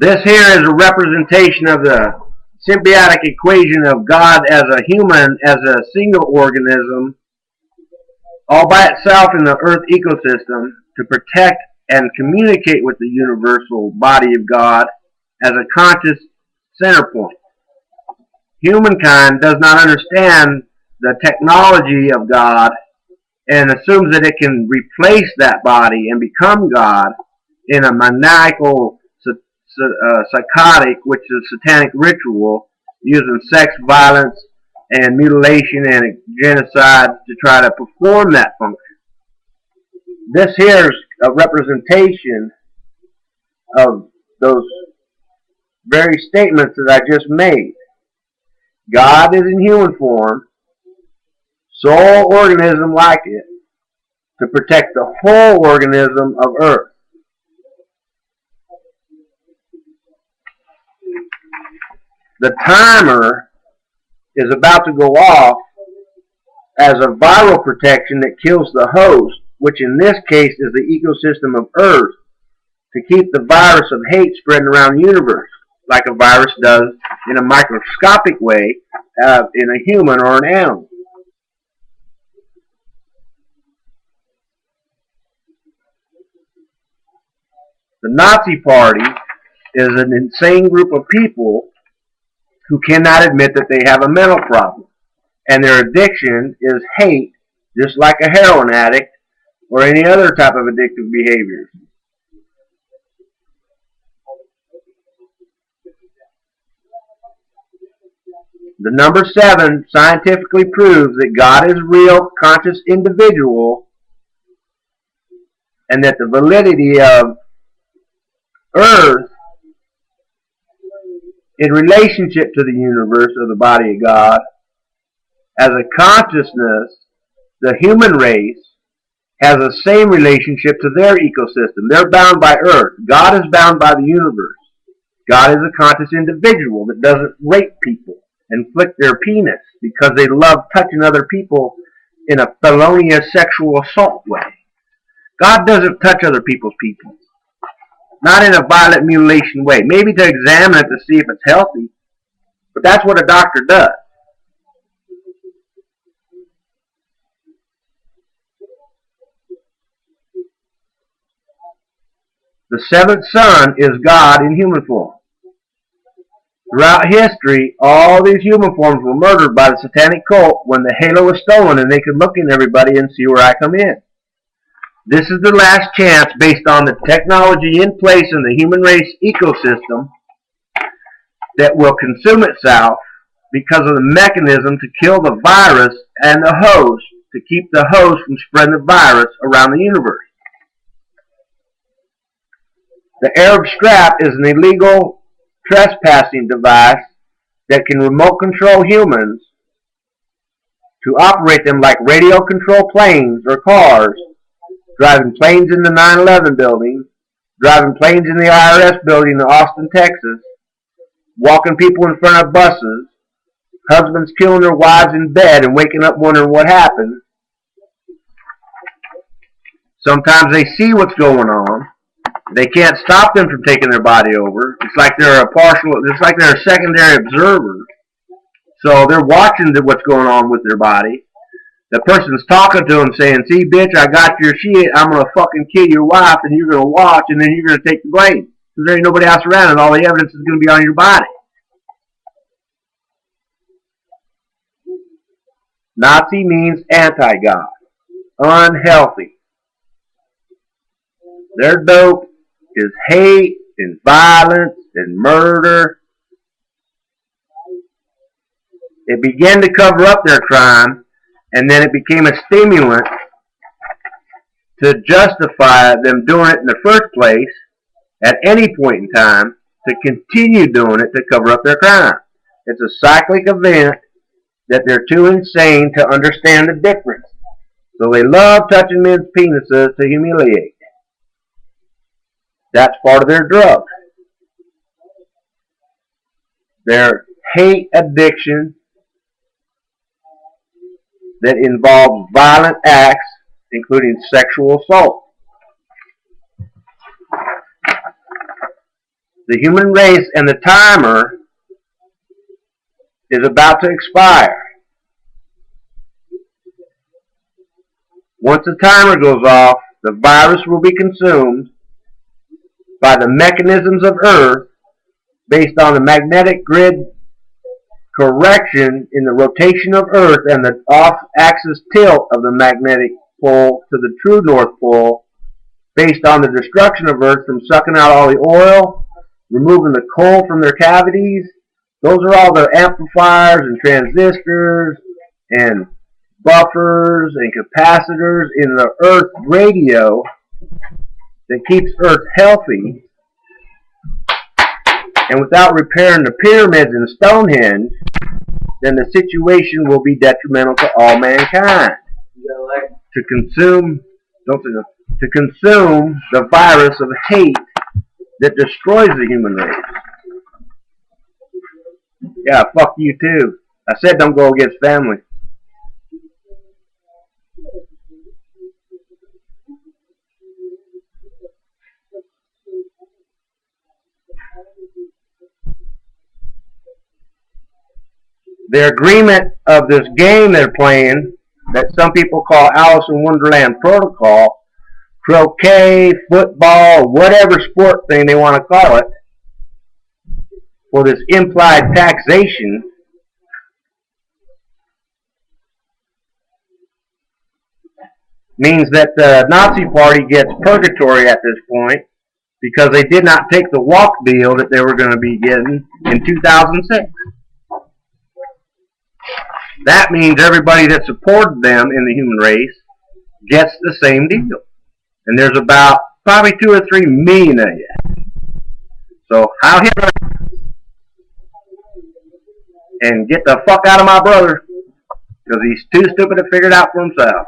This here is a representation of the symbiotic equation of God as a human, as a single organism, all by itself in the Earth ecosystem, to protect and communicate with the universal body of God as a conscious center point. Humankind does not understand the technology of God and assumes that it can replace that body and become God in a maniacal, psychotic, which is satanic ritual, using sex, violence, and mutilation and genocide to try to perform that function. This here is a representation of those very statements that I just made. God is in human form, sole organism like it, to protect the whole organism of Earth. The timer is about to go off as a viral protection that kills the host, which in this case is the ecosystem of Earth, to keep the virus of hate spreading around the universe, like a virus does in a microscopic way in a human or an animal. The Nazi Party is an insane group of people who cannot admit that they have a mental problem. And their addiction is hate, just like a heroin addict or any other type of addictive behavior. The number 7 scientifically proves that God is a real, conscious individual, and that the validity of Earth in relationship to the universe or the body of God as a consciousness, the human race has the same relationship to their ecosystem. They're bound by Earth. God is bound by the universe. God is a conscious individual that doesn't rape people and flick their penis because they love touching other people in a felonious sexual assault way. God doesn't touch other people's people. Not in a violent mutilation way. Maybe to examine it to see if it's healthy. But that's what a doctor does. The 7th son is God in human form. Throughout history, all these human forms were murdered by the satanic cult when the halo was stolen and they could look in everybody and see where I come in. This is the last chance, based on the technology in place in the human race ecosystem, that will consume itself because of the mechanism to kill the virus and the host, to keep the host from spreading the virus around the universe. The Arab Strap is an illegal trespassing device that can remote control humans to operate them like radio control planes or cars, driving planes in the 9/11 building, driving planes in the IRS building in Austin, Texas, walking people in front of buses, husbands killing their wives in bed and waking up wondering what happened. Sometimes they see what's going on. They can't stop them from taking their body over. It's like they're a secondary observer. So they're watching what's going on with their body. The person's talking to them saying, see, bitch, I got your shit. I'm going to fucking kill your wife, and you're going to watch, and then you're going to take the blame. Because there ain't nobody else around, and all the evidence is going to be on your body. Nazi means anti-God. Unhealthy. Their dope is hate and violence and murder. It began to cover up their crime, and then it became a stimulant to justify them doing it in the first place at any point in time, to continue doing it to cover up their crime. It's a cyclic event that they're too insane to understand the difference. So they love touching men's penises to humiliate. That's part of their drug. Their hate addiction that involves violent acts, including sexual assault. the human race and the timer is about to expire. Once the timer goes off, the virus will be consumed by the mechanisms of Earth based on the magnetic grid correction in the rotation of Earth and the off-axis tilt of the magnetic pole to the true North Pole based on the destruction of Earth from sucking out all the oil, removing the coal from their cavities. Those are all the amplifiers and transistors and buffers and capacitors in the Earth radio that keeps Earth healthy. And without repairing the pyramids and Stonehenge, then the situation will be detrimental to all mankind. To consume the virus of hate that destroys the human race. Yeah, fuck you too. I said don't go against family. Their agreement of this game they're playing, that some people call Alice in Wonderland Protocol, croquet, football, whatever sport thing they want to call it, for this implied taxation, means that the Nazi Party gets purgatory at this point because they did not take the walk deal that they were going to be getting in 2006. That means everybody that supported them in the human race gets the same deal. And there's about probably 2 or 3 million of you. So how Hitler and get the fuck out of my brother, because he's too stupid to figure it out for himself.